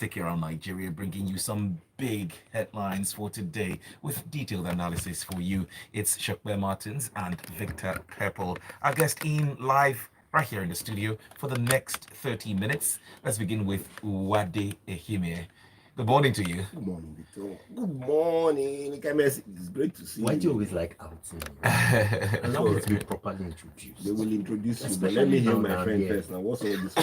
take around Nigeria, bringing you some big headlines for today with detailed analysis for you. It's Shokbe Martins and Victor Purple. Our guest in live right here in the studio for the next 30 minutes. Let's begin with Wade Ehime. Good morning to you. Good morning, Victor. Good morning, KMS. It's great to see Why do you you. always like outing? Allow me to be properly introduced. They will introduce you, but let Especially me hear now, my friend yeah. first. Now, what's all this?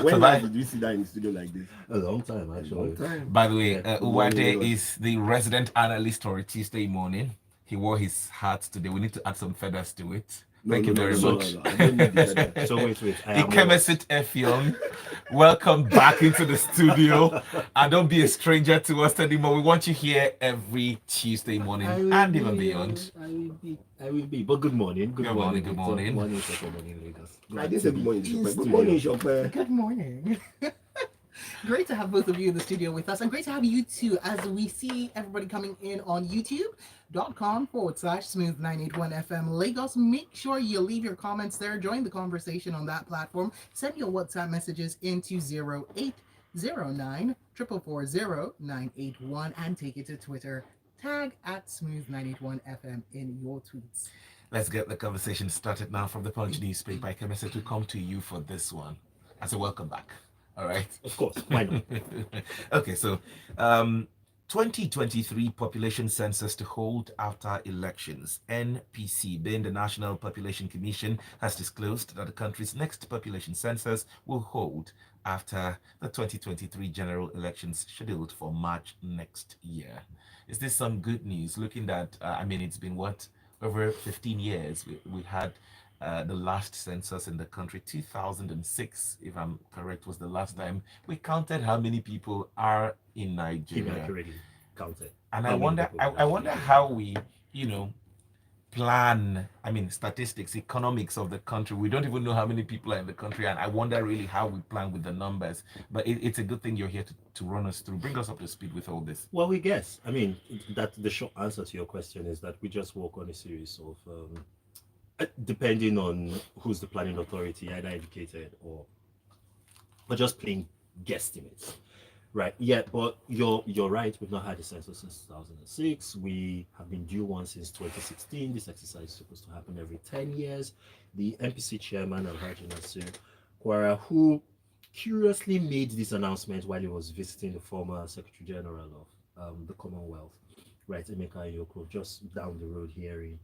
When So last that, did we sit down in the studio like this? A long time, Long actually. time. by the way, Yeah. Wade Morning, Lagos. is the resident analyst for Tuesday morning. He wore his hat today. We need to add some feathers to it. No, Thank no, you no, very no, no, much. no, no. I don't need the feather. So wait, I am Ikemesit Effiong, welcome back into the studio. And don't be a stranger to us anymore. We want you here every Tuesday morning and even beyond. I will be. But good morning. Good Good morning. morning, good Victor. morning. Morning, second morning, Lagos. I Glad didn't to say be good morning, in Shokpe. Good studio. morning, Shokpe. Good morning. Great to have both of you in the studio with us, and great to have you too as we see everybody coming in on youtube.com/smooth981fm Lagos. Make sure you leave your comments there. Join the conversation on that platform. Send your WhatsApp messages into 0809 440 and take it to Twitter. Tag at smooth981fm in your tweets. Let's get the conversation started now from the Punch newspaper. Ikemesit to come to you for this one. As a welcome back. All right. Of course, why not? Okay, so 2023 population census to hold after elections. NPC, being the National Population Commission, has disclosed that the country's next population census will hold after the 2023 general elections scheduled for March next year. Is this some good news? Looking at, it's been what? Over 15 years. We had the last census in the country, 2006, if I'm correct, was the last time we counted how many people are in Nigeria. Inaccurately counted. And How I many wonder, people I, were I in wonder Nigeria? how we, plan, statistics, economics of the country. We don't even know how many people are in the country. And I wonder really how we plan with the numbers. But it's a good thing you're here to run us through, bring us up to speed with all this. Well, we guess. That the short answer to your question is that we just work on a series of, depending on who's the planning authority, either educated or just plain guesstimates. Right. Yeah, but you're right. We've not had a census since 2006. We have been due one since 2016. This exercise is supposed to happen every 10 years. The MPC chairman, Alhaji Nasir Kwara, who curiously made this announcement while he was visiting the former Secretary General of the Commonwealth, right, Emeka Yoko, just down the road here in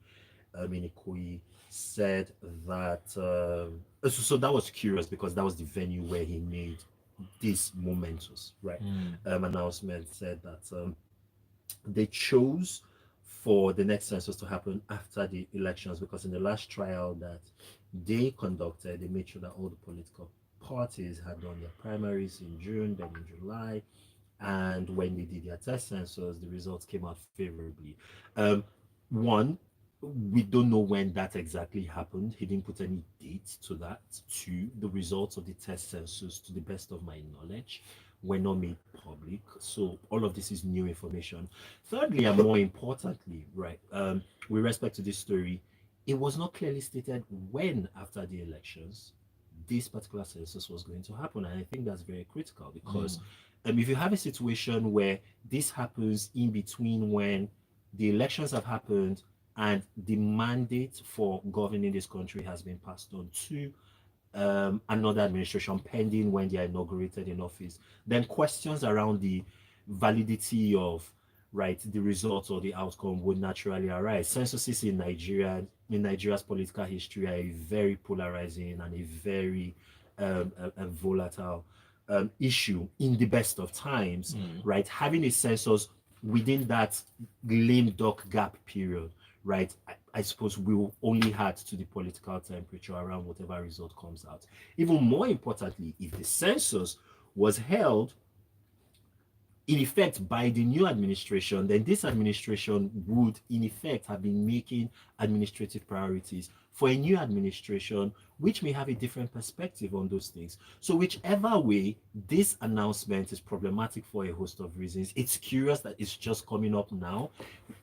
Ikoyi, said that. So that was curious because that was the venue where he made this momentous announcement. Said that they chose for the next census to happen after the elections because in the last trial that they conducted, they made sure that all the political parties had done their primaries in June, then in July, and when they did their test census, the results came out favorably. One, we don't know when that exactly happened. He didn't put any date to that. Two, the results of the test census, to the best of my knowledge, were not made public. So all of this is new information. Thirdly, and more importantly, right, with respect to this story, it was not clearly stated when after the elections this particular census was going to happen. And I think that's very critical because if you have a situation where this happens in between when the elections have happened and the mandate for governing this country has been passed on to another administration pending when they are inaugurated in office, then questions around the validity of the results or the outcome would naturally arise. Censuses in Nigeria's political history are a very polarizing and a very a volatile issue in the best of times, right? Having a census within that lame duck gap period, right, I suppose will only add to the political temperature around whatever result comes out. Even more importantly, if the census was held in effect by the new administration, then this administration would in effect have been making administrative priorities for a new administration, which may have a different perspective on those things. So whichever way, this announcement is problematic for a host of reasons. It's curious that it's just coming up now.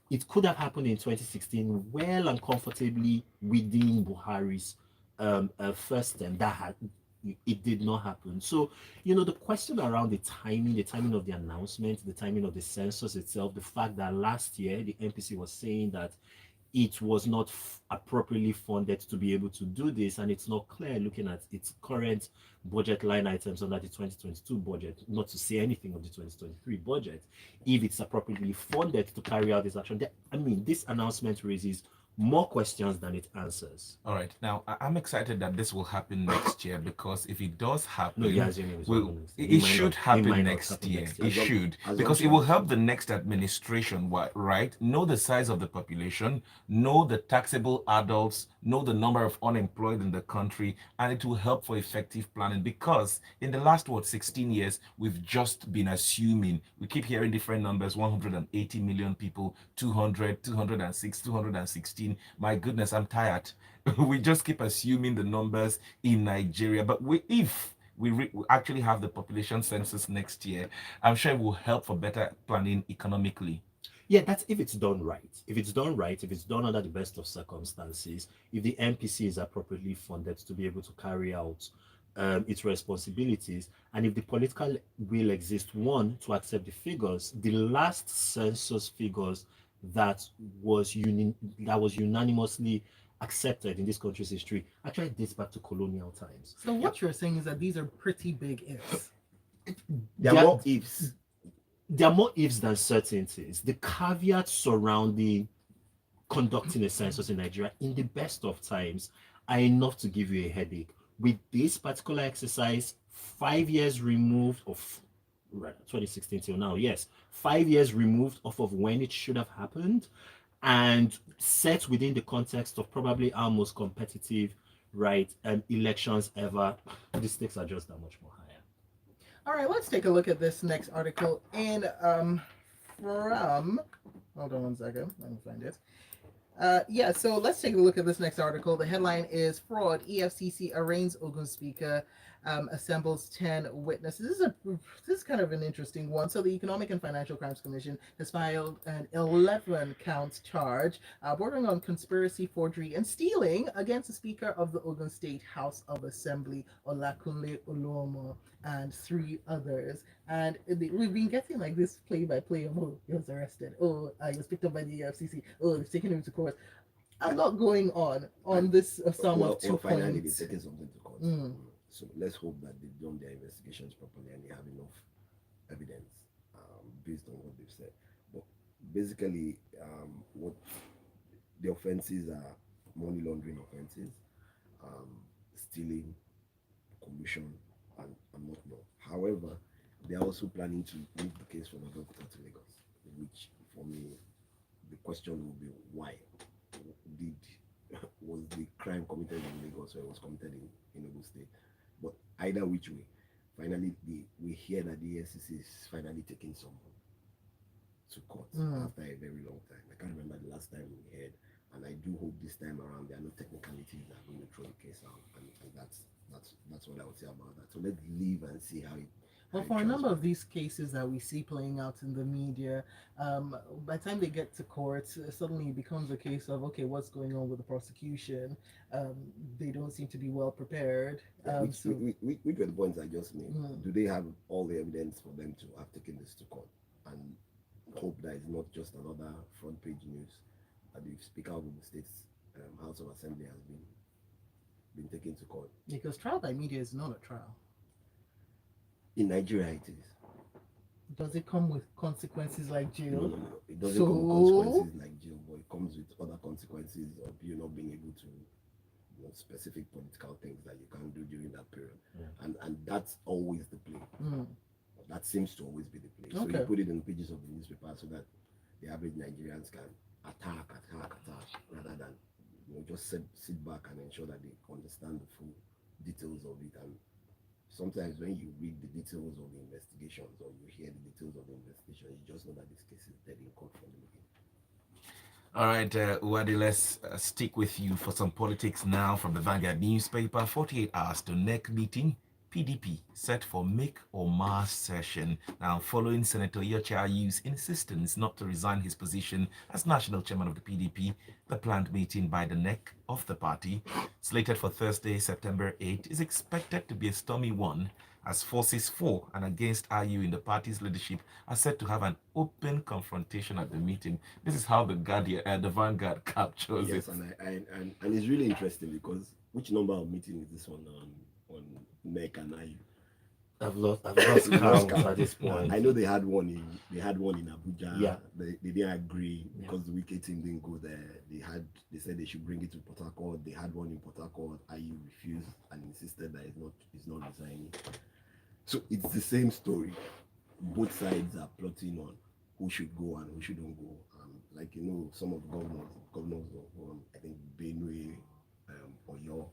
It could have happened in 2016 well and comfortably within Buhari's first term. it did not happen. So, the question around the timing of the announcement, the timing of the census itself, the fact that last year the NPC was saying that it was not appropriately funded to be able to do this, and it's not clear looking at its current budget line items under the 2022 budget, not to say anything of the 2023 budget, if it's appropriately funded to carry out this action. I mean, this announcement raises more questions than it answers. All right. Now, I'm excited that this will happen next year, because if it does happen, No, yeah, assuming it's well, happening next year. it should It happen might not next happen year. next year. It should, As because it long will as- help the next administration, right? Know the size of the population, know the taxable adults, know the number of unemployed in the country, and it will help for effective planning. Because in the last 16 years, we've just been assuming. We keep hearing different numbers: 180 million people, 200, 206, 216. My goodness, I'm tired. We just keep assuming the numbers in Nigeria. But if we actually have the population census next year, I'm sure it will help for better planning economically. Yeah, that's if it's done right. If it's done right, if it's done under the best of circumstances, if the NPC is appropriately funded to be able to carry out its responsibilities, and if the political will exists, one, to accept the figures, the last census figures that that was unanimously accepted in this country's history actually dates back to colonial times. So what you're saying is that these are pretty big ifs. There are Yeah. more ifs. There are more ifs than certainties. The caveats surrounding conducting a census in Nigeria in the best of times are enough to give you a headache. With this particular exercise, 5 years removed of 2016 till now, yes, 5 years removed off of when it should have happened, and set within the context of probably our most competitive, elections ever, the stakes are just that much more higher. All right, let's take a look at this next article in from. Hold on one second. Let me find it. So let's take a look at this next article. The headline is Fraud. EFCC arraigns Ogun Speaker, assembles 10 witnesses. This is kind of an interesting one. So the Economic and Financial Crimes Commission has filed an 11-count charge bordering on conspiracy, forgery, and stealing against the Speaker of the Ogun State House of Assembly, Olakunle Oluomo, and 3 others. And we've been getting like this play-by-play of, oh, he was arrested, oh, he was picked up by the EFCC, oh, they've taken him to court. A lot going on this sum of 2 finally, points. they're taking something to court. So let's hope that they've done their investigations properly and they have enough evidence based on what they've said. But basically, what the offenses are: money laundering offenses, stealing, collusion, and whatnot. However, they are also planning to move the case from Abeokuta to Lagos, which for me, the question will be why was the crime committed in Lagos or it was committed in Ogun State? But either which way, finally we hear that the EFCC is finally taking someone to court after a very long time. I can't remember the last time we heard, and I do hope this time around there are no technicalities that are going to throw the case out, and that's what I would say about that. So let's leave and see how it. Well, for a number of these cases that we see playing out in the media, by the time they get to court, suddenly it becomes a case of, okay, what's going on with the prosecution? They don't seem to be well prepared. Which were the points I just made. Do they have all the evidence for them to have taken this to court? And hope that it's not just another front page news that the Speaker of the State's House of Assembly has been taken to court. Because trial by media is not a trial. In Nigeria, it is. Does it come with consequences like jail? No. It doesn't come with consequences like jail, but it comes with other consequences of you not being able to, specific political things that you can't do during that period. Yeah. And that's always the play. That seems to always be the play. So you put it in the pages of the newspaper so that the average Nigerians can attack, rather than just sit back and ensure that they understand the full details of it. And sometimes when you read the details of the investigations or you hear the details of the investigation, you just know that this case is dead in court from the beginning. All right, Uwadi, let's stick with you for some politics now from the Vanguard newspaper. 48 hours to NEC meeting. PDP set for make or mass session. Now, following Senator Yocha Ayu's insistence not to resign his position as national chairman of the PDP, the planned meeting by the neck of the party, slated for Thursday, September 8, is expected to be a stormy one, as forces for and against IU in the party's leadership are said to have an open confrontation at the meeting. This is how the Guardian, the Vanguard captures Yes, it. and it's really interesting because which number of meeting is this one on NEC and IU? I've lost count at this point. I know they had one in Abuja. Yeah. They didn't agree Yeah. because the Wiki team didn't go there. They said they should bring it to Port Harcourt. They had one in Port Harcourt. IU refused and insisted that it's not resigning. So it's the same story. Both sides are plotting on who should go and who shouldn't go. Like some of the governors of I think Benue, Oyo,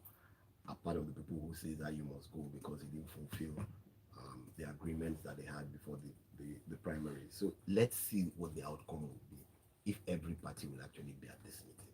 are part of the people who say that you must go because he didn't fulfill the agreements that they had before the primary. So let's see what the outcome will be if every party will actually be at this meeting.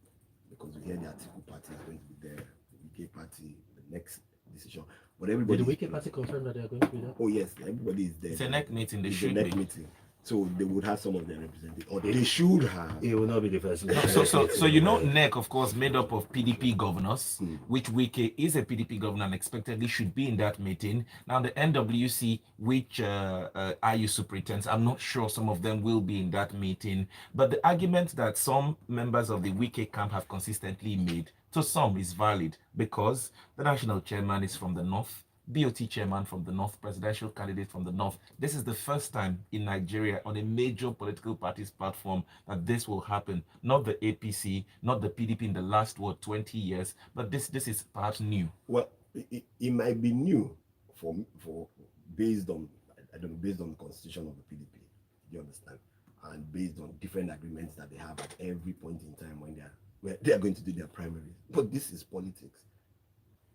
Because we hear the Atiku party is going to be there, the UK party, the next decision. But everybody. Did the Wiki party confirm that they are going to be there? Oh yes, everybody is there. It's a neck meeting. They It's a should neck be. meeting. So they would have some of their representatives, or they should have. It will not be the first. So NEC, of course, made up of PDP governors, which Wike is a PDP governor and expectedly should be in that meeting. Now, the NWC, which IU superintends, I'm not sure some of them will be in that meeting. But the argument that some members of the Wike camp have consistently made, to some, is valid because the national chairman is from the north. BOT chairman from the north, presidential candidate from the north. This is the first time in Nigeria on a major political party's platform that this will happen. Not the APC, not the PDP in the last 20 years, but this is perhaps new. Well, it might be new for based on based on the constitution of the PDP. You understand? And based on different agreements that they have at every point in time when they are going to do their primaries. But this is politics.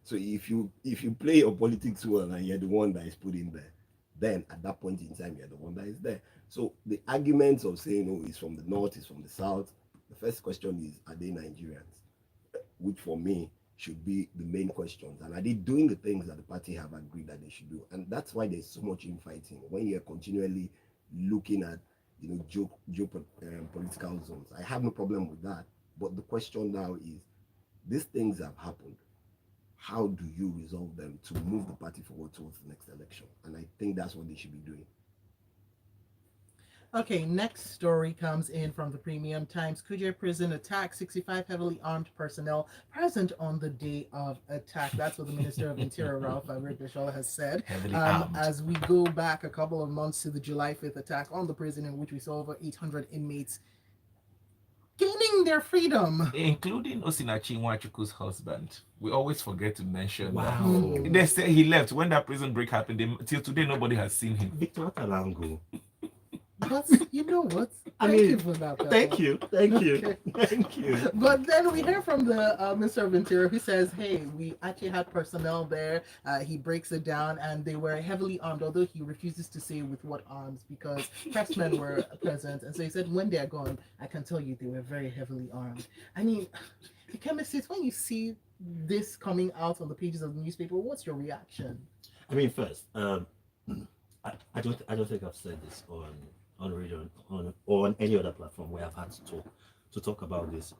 So if you play your politics well and you're the one that is put in there, then at that point in time you're the one that is there. So the arguments of saying, oh, it's from the north, it's from the south, the first question is, are they Nigerians? Which for me should be the main questions. And are they doing the things that the party have agreed that they should do? And that's why there's so much infighting. When you're continually looking at political zones, I have no problem with that. But the question now is, these things have happened. How do you resolve them to move the party forward towards the next election? And I think that's what they should be doing. Okay, next story comes in from the Premium Times. Kuje prison attack, 65 heavily armed personnel present on the day of attack. That's what the Minister of Interior, Ralph Aribishola, has said. Heavily armed. As we go back a couple of months to the July 5th attack on the prison, in which we saw over 800 inmates gaining their freedom, including Osinachi Nwachukwu's husband. We always forget to mention Wow. that. They say he left when that prison break happened. Till today, nobody has seen him. Victor Talango. but you know what? I Thank mean, you for that. Thank you. Okay. Thank you. But then we hear from the Minister of Interior who says, hey, we actually had personnel there. He breaks it down and they were heavily armed, although he refuses to say with what arms because pressmen were present. And so he said, when they're gone, I can tell you they were very heavily armed. I mean, the chemists, when you see this coming out on the pages of the newspaper, what's your reaction? I mean, first, I don't think I've said this on radio or on any other platform where I've had to talk about this.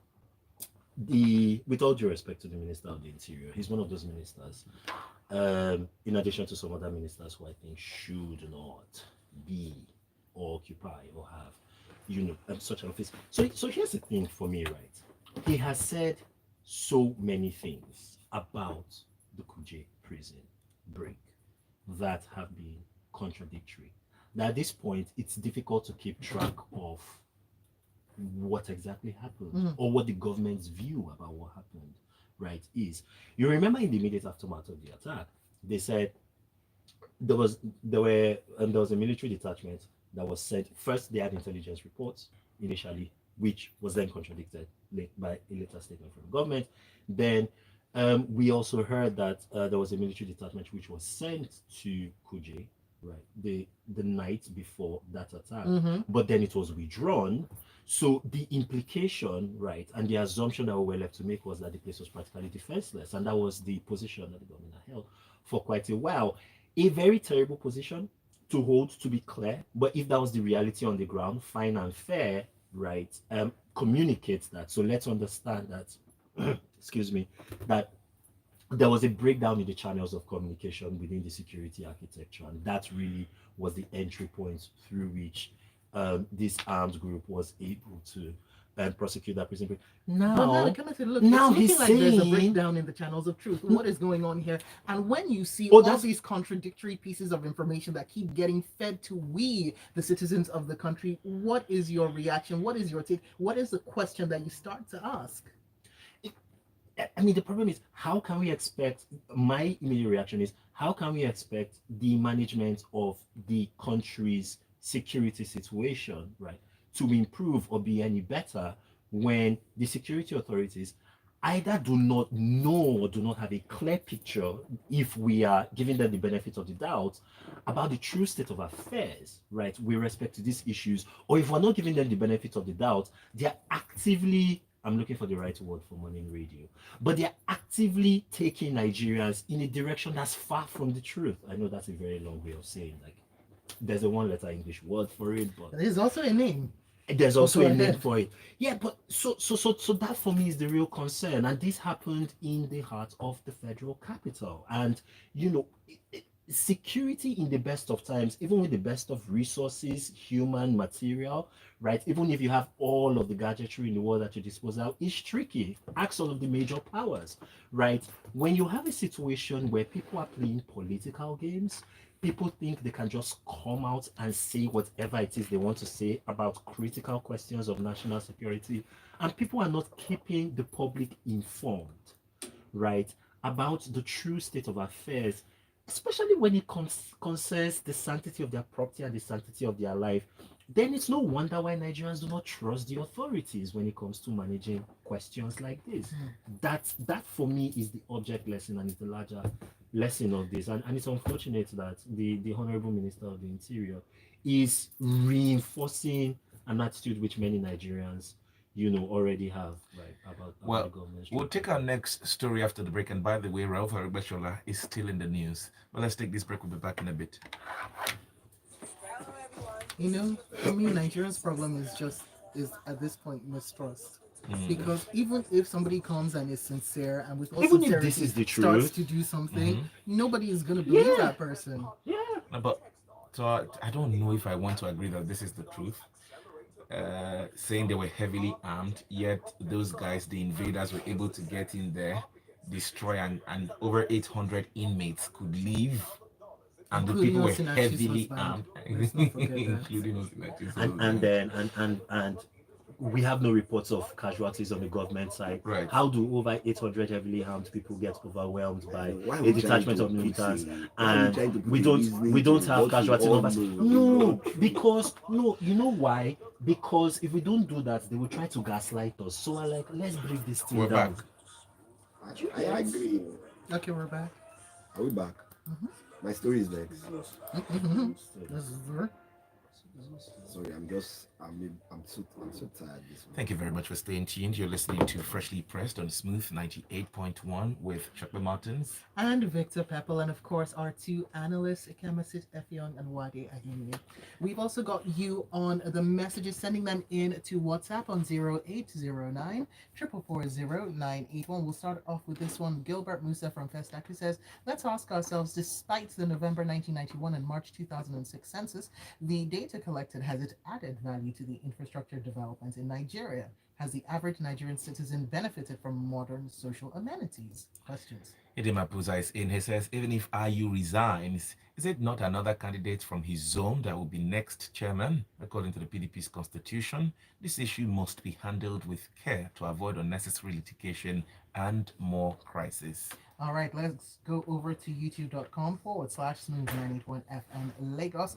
With all due respect to the Minister of the Interior, he's one of those ministers, in addition to some other ministers who I think should not be or occupy or have such an office. So here's the thing for me, right? He has said so many things about the Kuje prison break that have been contradictory. Now, at this point, it's difficult to keep track of what exactly happened or what the government's view about what happened, right, is. You remember in the immediate aftermath of the attack, they said there was a military detachment that was sent. First, they had intelligence reports initially, which was then contradicted by a later statement from the government. Then we also heard that there was a military detachment which was sent to Kuje, right, the night before that attack, but then it was withdrawn. So the implication, right, and the assumption that we were left to make was that the place was practically defenseless, and that was the position that the government held for quite a while. A very terrible position to hold, to be clear. But if that was the reality on the ground, fine and fair, right? Communicate that. So let's understand that, excuse me, that there was a breakdown in the channels of communication within the security architecture, and that really was the entry point through which this armed group was able to prosecute that prison break. But now, Now, can I say, look, now it's he's looking like there's a saying, breakdown in the channels of truth. What is going on here? And when you see oh, all that's these contradictory pieces of information that keep getting fed to we, the citizens of the country, what is your reaction? What is your take? What is the question that you start to ask? I mean, the problem is, how can we expect? My immediate reaction is, how can we expect the management of the country's security situation, right, to improve or be any better when the security authorities either do not know or do not have a clear picture, if we are giving them the benefit of the doubt, about the true state of affairs, right, with respect to these issues, or if we're not giving them the benefit of the doubt, they are actively, I'm looking for the right word for morning radio, but they're actively taking Nigerians in a direction that's far from the truth. I know that's a very long way of saying, like, there's a one letter English word for it, but There's also a name. there's So also go a name ahead. for it. Yeah, but so that for me is the real concern, and this happened in the heart of the federal capital. And you know, security in the best of times, even with the best of resources, human material, right? Even if you have all of the gadgetry in the world at your disposal, is tricky. Ask all of the major powers, right? When you have a situation where people are playing political games, people think they can just come out and say whatever it is they want to say about critical questions of national security, and people are not keeping the public informed, right, about the true state of affairs, especially when it concerns the sanctity of their property and the sanctity of their life. Then it's no wonder why Nigerians do not trust the authorities when it comes to managing questions like this. That for me is the object lesson, and it's the larger lesson of this. And it's unfortunate that the Honorable Minister of the Interior is reinforcing an attitude which many Nigerians, already have, right, about the Well, government we'll structure. take our next story after the break. And by the way, Rauf Arubashola is still in the news. But let's take this break. We'll be back in a bit. For me, Nigeria's problem is at this point mistrust. Mm. Because even if somebody comes and is sincere and with all Even if this sincerity is the starts truth, to do something, Mhm. nobody is gonna believe yeah, that person. yeah. No, but so I don't know if I want to agree that this is the truth. Saying they were heavily armed, yet those guys, the invaders, were able to get in there, destroy, and over 800 inmates could leave, and the Including people were Osinachi's heavily husband. armed, Let's not forget that. including Osinachi's And husband. then and we have no reports of casualties on the government side. Right. How do over 800 heavily armed people get overwhelmed by Why are a we trying detachment to of put militants, why are we and trying to put we a don't reasoning we to don't have what we casualty all numbers? know will No, go? because no, you know why? Because if we don't do that, they will try to gaslight us. So I like, let's break this thing We're back. down. I agree. Okay, we're back. Are we back? My story is next. This is the Sorry, I'm so tired this week. Thank you very much for staying tuned. You're listening to Freshly Pressed on Smooth 98.1 with Chuckle Martins. and Victor Peppel, and of course our two analysts, Ekemasit Effiong and Wade Ahimie. We've also got you on the messages, sending them in to WhatsApp on 0809 440 We'll start off with this one. Gilbert Musa from Festac, who says, let's ask ourselves, despite the November 1991 and March 2006 census, the data collected, has it added value to the infrastructure development in Nigeria? Has the average Nigerian citizen benefited from modern social amenities? Questions. Idemapuza is in. He says, even if IU resigns, is it not another candidate from his zone that will be next chairman? According to the PDP's constitution, this issue must be handled with care to avoid unnecessary litigation and more crisis. All right, let's go over to youtube.com/smooth981 FM Lagos.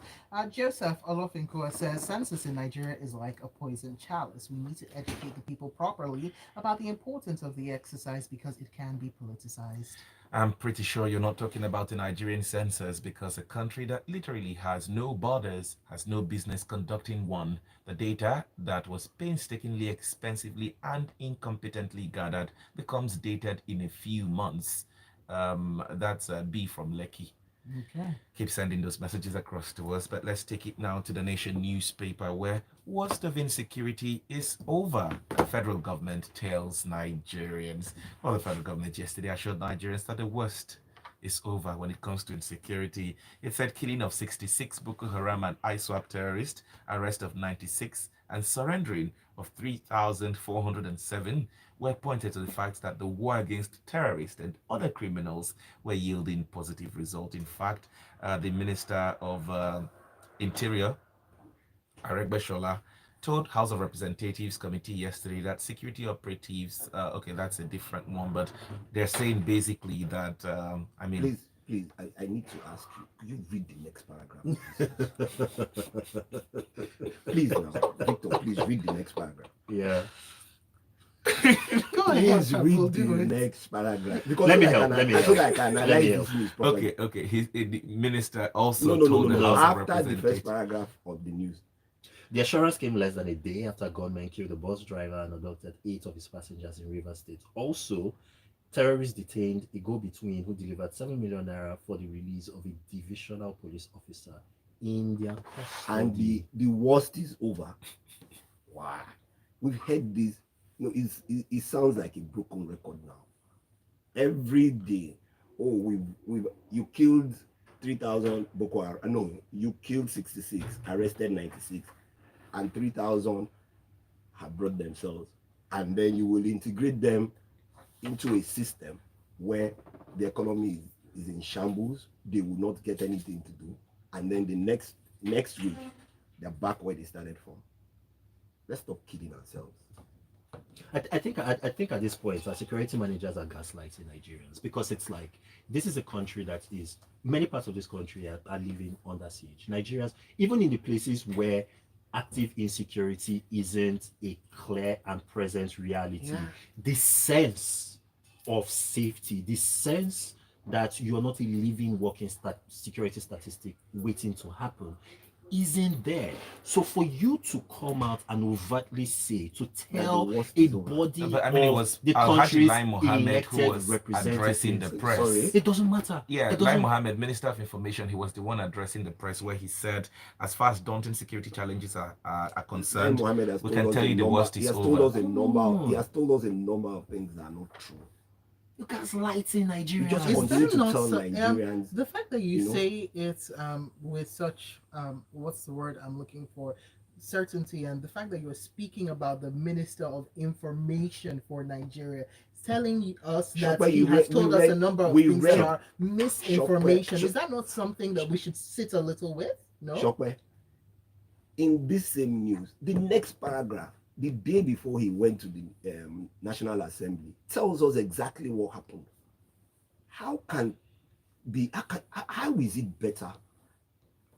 Joseph Olofinkoa says census in Nigeria is like a poison chalice. We need to educate the people properly about the importance of the exercise because it can be politicized. I'm pretty sure you're not talking about the Nigerian census, because a country that literally has no borders has no business conducting one. The data that was painstakingly, expensively, and incompetently gathered becomes dated in a few months. That's B from Lekki. Okay. Keep sending those messages across to us. But let's take it now to the Nation newspaper, where worst of insecurity is over. The federal government tells Nigerians. Well, the federal government yesterday assured Nigerians that the worst is over when it comes to insecurity. It said killing of 66 Boko Haram and ISWAP terrorists, arrest of 96, and surrendering of 3,407 were pointed to the fact that the war against terrorists and other criminals were yielding positive results. In fact, the Minister of Interior, Aregbeshola, told House of Representatives committee yesterday that security operatives, okay, that's a different one, but they're saying basically that, Please, I need to ask you, could you read the next paragraph? Please now, Victor, please read the next paragraph. Yeah. Go Please ahead. read We'll the do it. next paragraph. Because Let me so help, that let me so help. that I can Let me analyze help. this news properly. okay, the minister also No, told the House of After the Representatives. first paragraph of the news. The assurance came less than a day after gunmen killed the bus driver and abducted 8 of his passengers in Rivers State. Also, terrorists detained a go-between who delivered 7 million naira for the release of a divisional police officer in their custody. And the worst is over. Wow. We've heard this. It sounds like a broken record now. Every day, you killed 3,000 Boko Haram. No, you killed 66, arrested 96, and 3,000 have brought themselves. And then you will integrate them into a system where the economy is in shambles. They will not get anything to do. And then the next week, they're back where they started from. Let's stop kidding ourselves. I think at this point, our security managers are gaslighting Nigerians, because it's like, this is a country that is, many parts of this country are living under siege. Nigerians, even in the places where active insecurity isn't a clear and present reality, the sense of safety, the sense that you're not a living, working security statistic waiting to happen, isn't there. So for you to come out and overtly say, to tell a body it was the country's elected addressing the press. Sorry? It doesn't matter. Yeah, Lai Mohammed, Minister of Information, he was the one addressing the press, where he said, as far as daunting security challenges are concerned, we can tell you the worst is over. He has told us a number of things that are not true. You guys lighting Nigerians. You just Is continue that to not tell so, Nigerians. the fact that you say it's with such what's the word I'm looking for, certainty, and the fact that you're speaking about the Minister of Information for Nigeria telling us that he has told us a number of things that are misinformation, is that not something that we should sit a little with? No. Shokwe, in this same news, the next paragraph, the day before he went to the National Assembly, tells us exactly what happened. How is it better?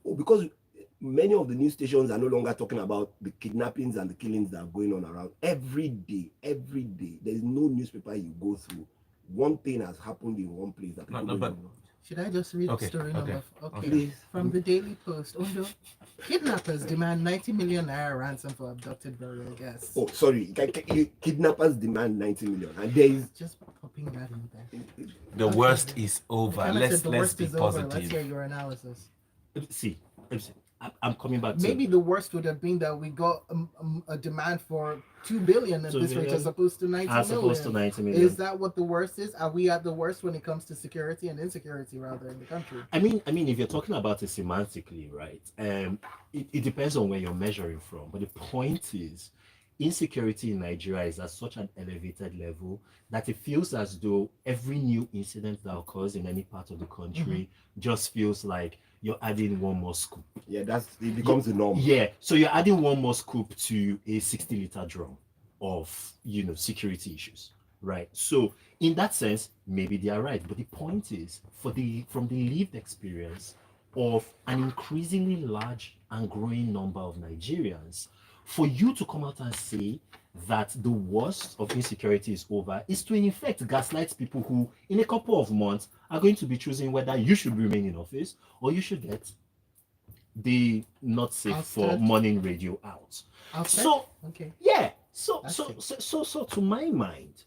Oh, because many of the news stations are no longer talking about the kidnappings and the killings that are going on around. Every day, there's no newspaper you go through. One thing has happened in one place that people don't know. Should I just read the story number? Okay. Please. From the Daily Post. Ondo, kidnappers demand 90 million naira ransom for abducted burial guests. Oh, sorry. Kidnappers demand 90 million. And there is just popping that in there. The worst is over. Let's be positive. Let's hear your analysis. See, I'm coming back to... Maybe the worst would have been that we got a demand for 2 billion at this rate as opposed to 90 million. Is that what the worst is? Are we at the worst when it comes to security and insecurity rather in the country? I mean, if you're talking about it semantically, right? It depends on where you're measuring from. But the point is, insecurity in Nigeria is at such an elevated level that it feels as though every new incident that occurs in any part of the country just feels like you're adding one more scoop. Yeah, it becomes the norm. Yeah, so you're adding one more scoop to a 60-liter drum of, security issues, right? So in that sense, maybe they are right. But the point is, from the lived experience of an increasingly large and growing number of Nigerians, for you to come out and say that the worst of insecurity is over is to in effect gaslight people who in a couple of months are going to be choosing whether you should remain in office or you should get the not safe for morning radio out. So okay, yeah, so to my mind,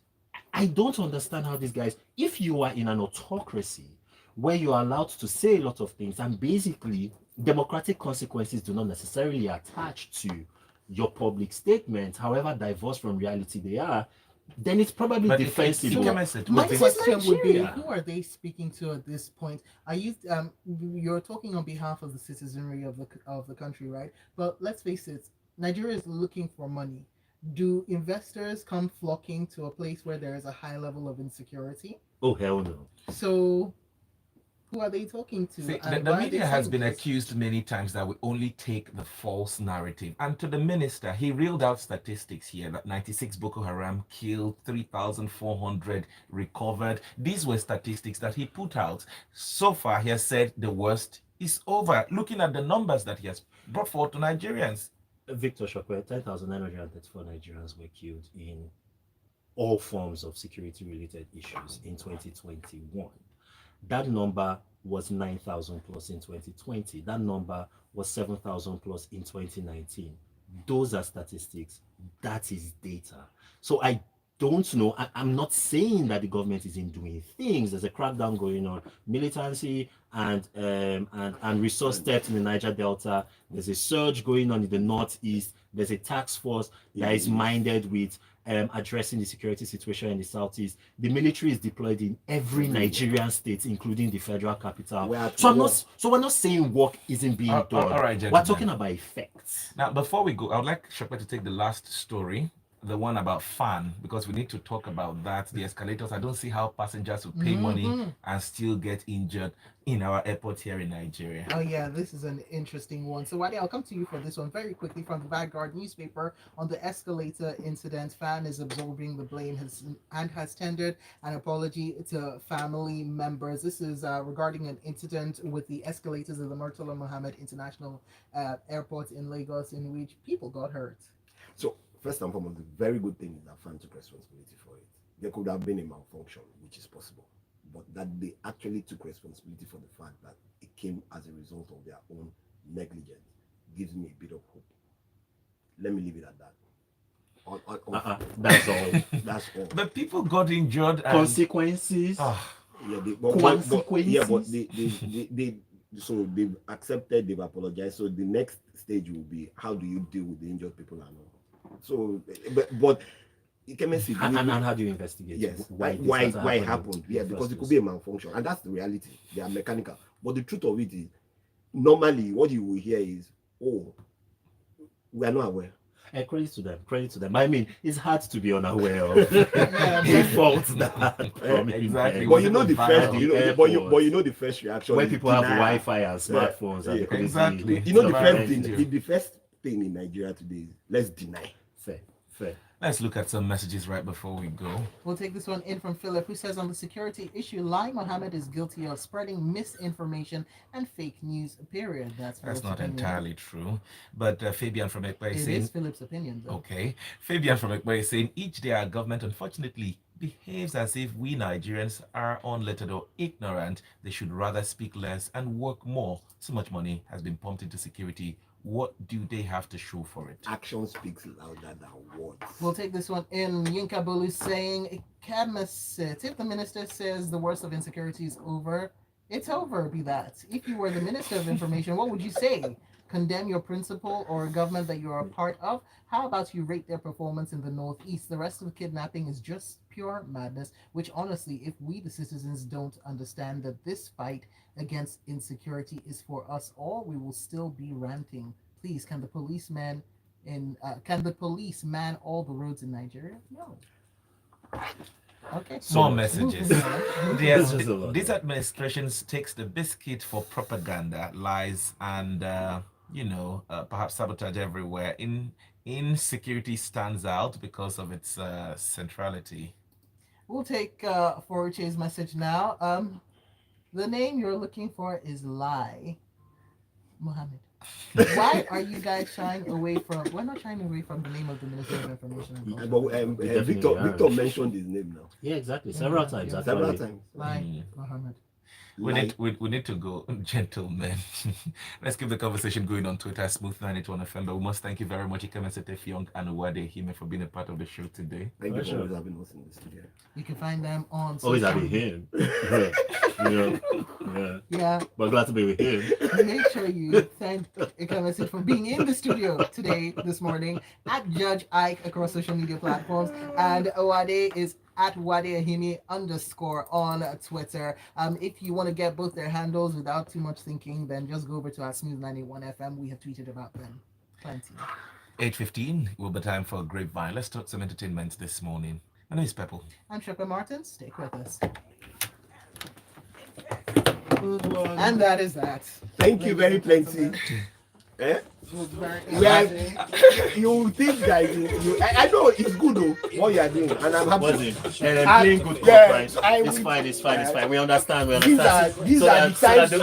I don't understand how these guys, if you are in an autocracy where you are allowed to say a lot of things, and basically democratic consequences do not necessarily attach to your public statements, however diverse from reality they are, then it's probably But defensible. My This is question would be, Nigeria. who are they speaking to at this point? Are you you're talking on behalf of the citizenry of the country, right? But let's face it, Nigeria is looking for money. Do investors come flocking to a place where there is a high level of insecurity? Oh hell no. So who are they talking to? See, And the why are they media has saying been this? accused many times that we only take the false narrative. And to the minister, he reeled out statistics here that 96 Boko Haram killed, 3,400 recovered. These were statistics that he put out. So far, he has said the worst is over. Looking at the numbers that he has brought forward to Nigerians. Victor Shokwe, 10,934 Nigerians were killed in all forms of security related issues in 2021. That number was 9,000 plus in 2020. That number was 7,000 plus in 2019. Those are statistics. That is data. So I don't know. I'm not saying that the government isn't doing things. There's a crackdown going on, militancy and resource theft in the Niger Delta. There's a surge going on in the northeast. There's a task force that is minded with addressing the security situation in the southeast. The military is deployed in every Nigerian state, including the federal capital. So we're not saying work isn't being done. All right, we're gentlemen. talking about effects. Now, before we go, I would like Shokwe to take the last story, the one about FAN, because we need to talk about that. The escalators. I don't see how passengers will pay money and still get injured in our airport here in Nigeria. Oh yeah, this is an interesting one. So Wadi, I'll come to you for this one very quickly from the Vanguard newspaper on the escalator incident. FAN is absorbing the blame and has tendered an apology to family members. This is regarding an incident with the escalators of the Murtala Mohammed International Airport in Lagos, in which people got hurt. So first and foremost, the very good thing is that FAN took responsibility for it. There could have been a malfunction, which is possible, but that they actually took responsibility for the fact that it came as a result of their own negligence gives me a bit of hope. Let me leave it at that. That's all. That's all. But people got injured. And... Consequences. Yeah, so they've accepted, they've apologized. So the next stage will be, how do you deal with the injured people and all? So, but you can see and how do you investigate? Yes, why it happened? Yeah, because it could be a malfunction, and that's the reality. They are mechanical. But the truth of it is, normally what you will hear is, "Oh, we are not aware." Credit to them. I mean, it's hard to be unaware of the faults that exactly. But you know the first, you know the first reaction when people have Wi-Fi and smartphones, and exactly. You know the first thing. The first thing in Nigeria today is let's deny. Fair. Let's look at some messages right before we go. We'll take this one in from Philip, who says on the security issue, Lai Mohammed is guilty of spreading misinformation and fake news, period. That's not entirely true. But Fabian from Ekpa is saying... It is Philip's opinion, though. Okay. Fabian from Ekpa is saying, each day our government, unfortunately, behaves as if we Nigerians are unlettered or ignorant. They should rather speak less and work more. So much money has been pumped into security. What do they have to show for it? Action speaks louder than words. We'll take this one in. Yinka Bolu saying, Kamasit, if the minister says the worst of insecurity is over, it's over, be that. If you were the Minister of Information, what would you say? Condemn your principal or a government that you are a part of? How about you rate their performance in the Northeast? The rest of the kidnapping is just pure madness, which honestly, if we the citizens don't understand that this fight against insecurity is for us all, we will still be ranting. Please, can the police man all the roads in Nigeria? No. Okay. More messages. This administration takes the biscuit for propaganda, lies, and perhaps sabotage everywhere. Insecurity stands out because of its centrality. We'll take Foruche's message now. The name you're looking for is Lai Mohammed. Why are you guys shying away from? We're not shying away from the name of the Minister of Information and Culture. But Victor mentioned his name now. Yeah, exactly. Several times. Several times. Lai Mohammed. We need to go, gentlemen. Let's keep the conversation going on Twitter, Smooth91 FM. But we must thank you very much, Ikemesete Fiong and Wade Hime, for being a part of the show today. Thank you for Pleasure. always having us in the studio. You can find them on Always social having him. Yeah. Yeah, But glad to be with him. make sure you thank Ikemesi for being in the studio today, this morning, at Judge Ike across social media platforms. And Wade is at Wadeahimi _ on Twitter. If you want to get both their handles without too much thinking, then just go over to our Smooth91 FM. We have tweeted about them plenty. 8:15 will be time for Grapevine. Let's talk some entertainment this morning. My name is Pepple. I'm Shepard Martin. Stay with us. Good one. And that is that. Thank you very plenty. Eh? It was very Well, interesting. you think that I know it's good though what you are doing, and I'm happy. Was it? And I- playing good yeah, cop, right? I It's will- fine. We understand. These are So the that times the